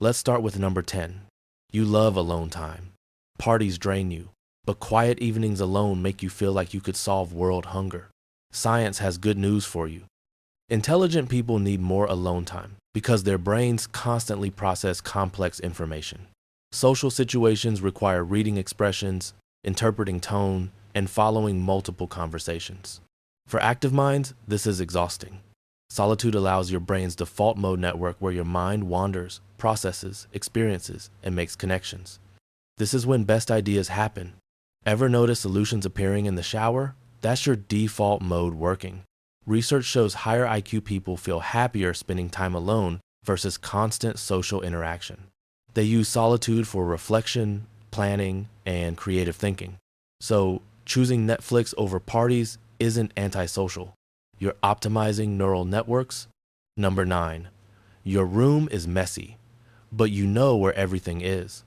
Let's start with number 10. You love alone time. Parties drain you, but quiet evenings alone make you feel like you could solve world hunger. Science has good news for you. Intelligent people need more alone time because their brains constantly process complex information. Social situations require reading expressions, interpreting tone, and following multiple conversations. For active minds, this is exhausting. Solitude allows your brain's default mode network where your mind wanders, processes, experiences, and makes connections. This is when best ideas happen. Ever notice solutions appearing in the shower? That's your default mode working. Research shows higher IQ people feel happier spending time alone versus constant social interaction. They use solitude for reflection, planning, and creative thinking. So, choosing Netflix over parties isn't antisocial. You're optimizing neural networks. Number 9. Your room is messy, but you know where everything is.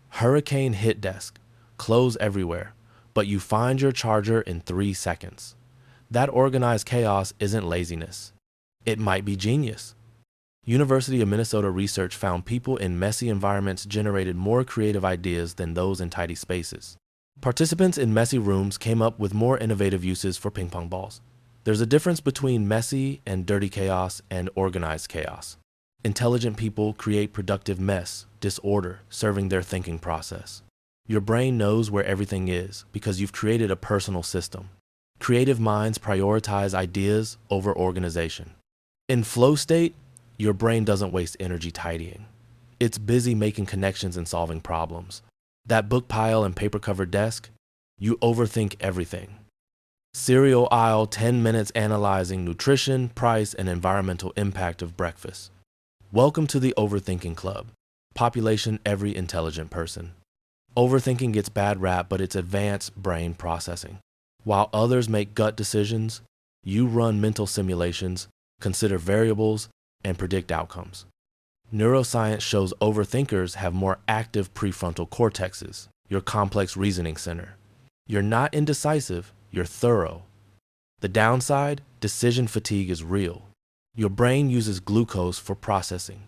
Hurricane hit desk, clothes everywhere, but you find your charger in 3 seconds. That organized chaos isn't laziness. It might be genius. University of Minnesota research found people in messy environments generated more creative ideas than those in tidy spaces. Participants in messy rooms came up with more innovative uses for ping pong balls. There's a difference between messy and dirty chaos and organized chaos. Intelligent people create productive mess, disorder, serving their thinking process. Your brain knows where everything is because you've created a personal system. Creative minds prioritize ideas over organization. In flow state, your brain doesn't waste energy tidying. It's busy making connections and solving problems. That book pile and paper-covered desk, you overthink everything. Cereal aisle, 10 minutes analyzing nutrition, price, and environmental impact of breakfast. Welcome to the overthinking club. Population every intelligent person. Overthinking gets bad rap, but it's advanced brain processing. While others make gut decisions, you run mental simulations, consider variables, and predict outcomes. Neuroscience shows overthinkers have more active prefrontal cortexes, your complex reasoning center. You're not indecisive, you're thorough. The downside, decision fatigue is real. Your brain uses glucose for processing,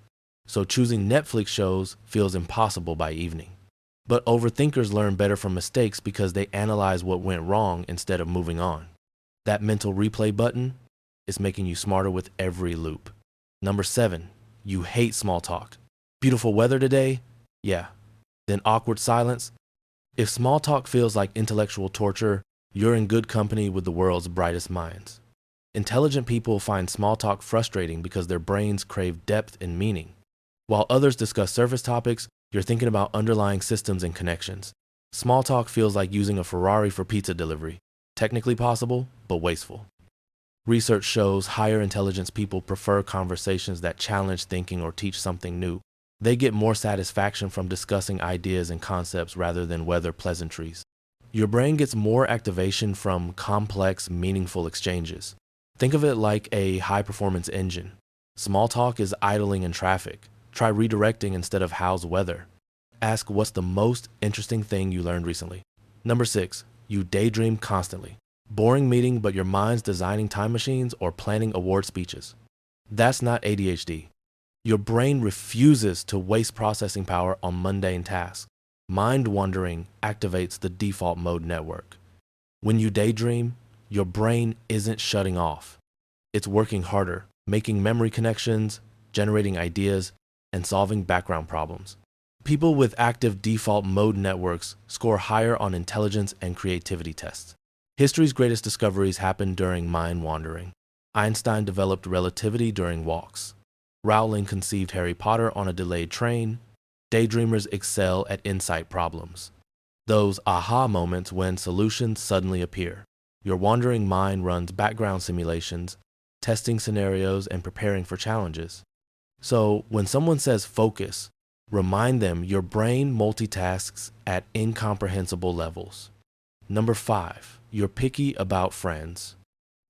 so choosing Netflix shows feels impossible by evening. But overthinkers learn better from mistakes because they analyze what went wrong instead of moving on. That mental replay button is making you smarter with every loop. Number 7, you hate small talk. Beautiful weather today? Yeah. Then awkward silence? If small talk feels like intellectual torture, you're in good company with the world's brightest minds. Intelligent people find small talk frustrating because their brains crave depth and meaning. While others discuss surface topics, you're thinking about underlying systems and connections. Small talk feels like using a Ferrari for pizza delivery. Technically possible, but wasteful. Research shows higher intelligence people prefer conversations that challenge thinking or teach something new. They get more satisfaction from discussing ideas and concepts rather than weather pleasantries. Your brain gets more activation from complex, meaningful exchanges. Think of it like a high-performance engine. Small talk is idling in traffic. Try redirecting instead of how's weather. Ask what's the most interesting thing you learned recently. Number 6, you daydream constantly. Boring meeting, but your mind's designing time machines or planning award speeches. That's not ADHD. Your brain refuses to waste processing power on mundane tasks. Mind wandering activates the default mode network. When you daydream, your brain isn't shutting off. It's working harder, making memory connections, generating ideas, and solving background problems. People with active default mode networks score higher on intelligence and creativity tests. History's greatest discoveries happened during mind wandering. Einstein developed relativity during walks. Rowling conceived Harry Potter on a delayed train. Daydreamers excel at insight problems. Those aha moments when solutions suddenly appear. Your wandering mind runs background simulations, testing scenarios and preparing for challenges. So when someone says focus, remind them your brain multitasks at incomprehensible levels. Number 5, you're picky about friends.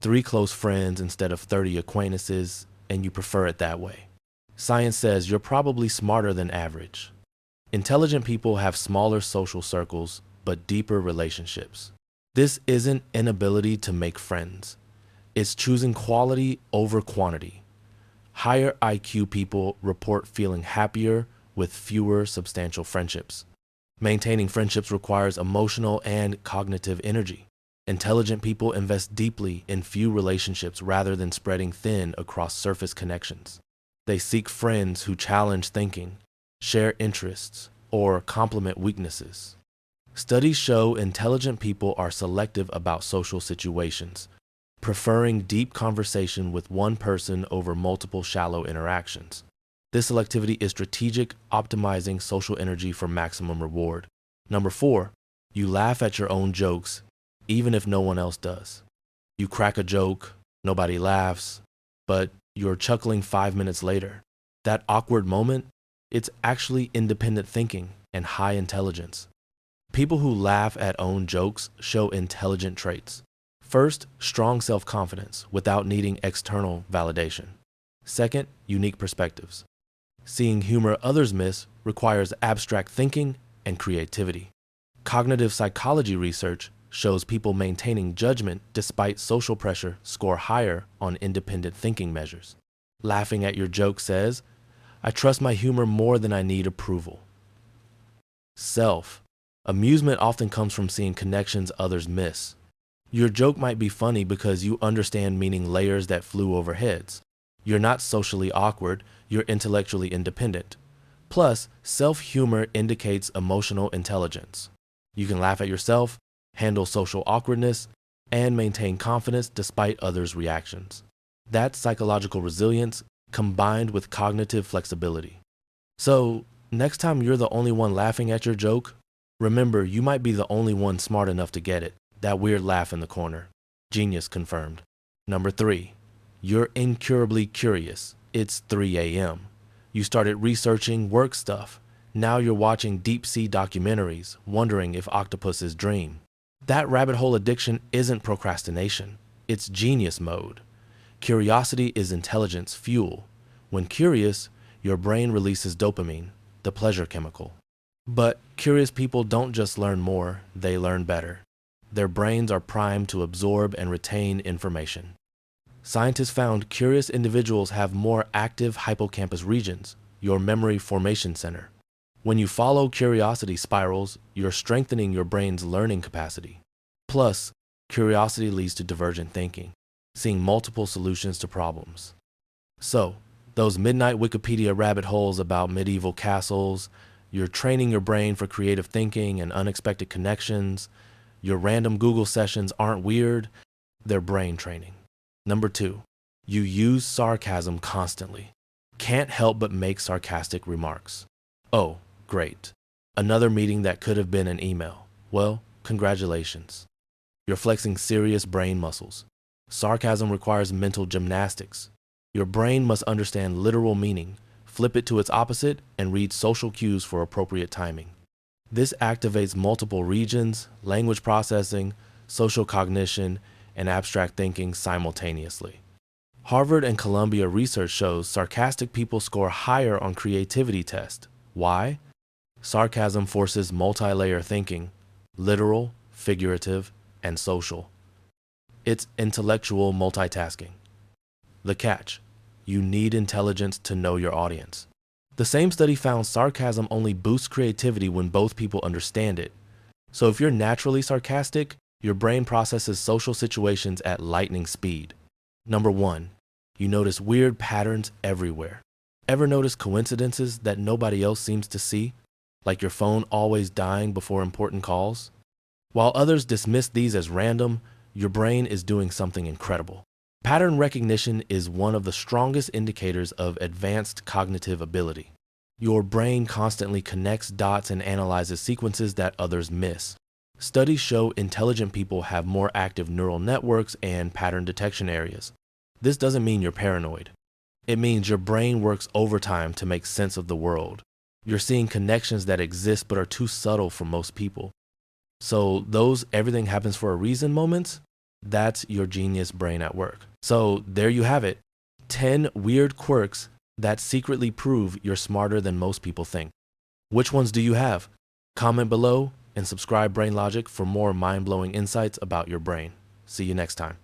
3 close friends instead of 30 acquaintances, and you prefer it that way. Science says you're probably smarter than average. Intelligent people have smaller social circles, but deeper relationships. This isn't inability to make friends. It's choosing quality over quantity. Higher IQ people report feeling happier with fewer substantial friendships. Maintaining friendships requires emotional and cognitive energy. Intelligent people invest deeply in few relationships rather than spreading thin across surface connections. They seek friends who challenge thinking, share interests, or complement weaknesses. Studies show intelligent people are selective about social situations, preferring deep conversation with one person over multiple shallow interactions. This selectivity is strategic, optimizing social energy for maximum reward. Number 4, you laugh at your own jokes, even if no one else does. You crack a joke, nobody laughs, but you're chuckling 5 minutes later. That awkward moment, it's actually independent thinking and high intelligence. People who laugh at own jokes show intelligent traits. First, strong self-confidence without needing external validation. Second, unique perspectives. Seeing humor others miss requires abstract thinking and creativity. Cognitive psychology research shows people maintaining judgment despite social pressure score higher on independent thinking measures. Laughing at your joke says, "I trust my humor more than I need approval." Self. Amusement often comes from seeing connections others miss. Your joke might be funny because you understand meaning layers that flew over heads. You're not socially awkward, you're intellectually independent. Plus, self-humor indicates emotional intelligence. You can laugh at yourself, handle social awkwardness, and maintain confidence despite others' reactions. That's psychological resilience combined with cognitive flexibility. So, next time you're the only one laughing at your joke, remember you might be the only one smart enough to get it. That weird laugh in the corner. Genius confirmed. Number 3, you're incurably curious. It's 3 a.m. You started researching work stuff. Now you're watching deep sea documentaries, wondering if octopuses dream. That rabbit hole addiction isn't procrastination. It's genius mode. Curiosity is intelligence fuel. When curious, your brain releases dopamine, the pleasure chemical. But curious people don't just learn more, they learn better. Their brains are primed to absorb and retain information. Scientists found curious individuals have more active hippocampus regions, your memory formation center. When you follow curiosity spirals, you're strengthening your brain's learning capacity. Plus, curiosity leads to divergent thinking, seeing multiple solutions to problems. So, those midnight Wikipedia rabbit holes about medieval castles, you're training your brain for creative thinking and unexpected connections. Your random Google sessions aren't weird, they're brain training. Number 2, you use sarcasm constantly. Can't help but make sarcastic remarks. Oh, great. Another meeting that could have been an email. Well, congratulations. You're flexing serious brain muscles. Sarcasm requires mental gymnastics. Your brain must understand literal meaning, flip it to its opposite, and read social cues for appropriate timing. This activates multiple regions, language processing, social cognition, and abstract thinking simultaneously. Harvard and Columbia research shows sarcastic people score higher on creativity tests. Why? Sarcasm forces multi-layer thinking, literal, figurative, and social. It's intellectual multitasking. The catch: you need intelligence to know your audience. The same study found sarcasm only boosts creativity when both people understand it. So if you're naturally sarcastic, your brain processes social situations at lightning speed. Number 1, you notice weird patterns everywhere. Ever notice coincidences that nobody else seems to see? Like your phone always dying before important calls? While others dismiss these as random, your brain is doing something incredible. Pattern recognition is one of the strongest indicators of advanced cognitive ability. Your brain constantly connects dots and analyzes sequences that others miss. Studies show intelligent people have more active neural networks and pattern detection areas. This doesn't mean you're paranoid. It means your brain works overtime to make sense of the world. You're seeing connections that exist but are too subtle for most people. So those everything happens for a reason moments, that's your genius brain at work. So there you have it, 10 weird quirks that secretly prove you're smarter than most people think. Which ones do you have? Comment below and subscribe Brain Logic for more mind-blowing insights about your brain. See you next time.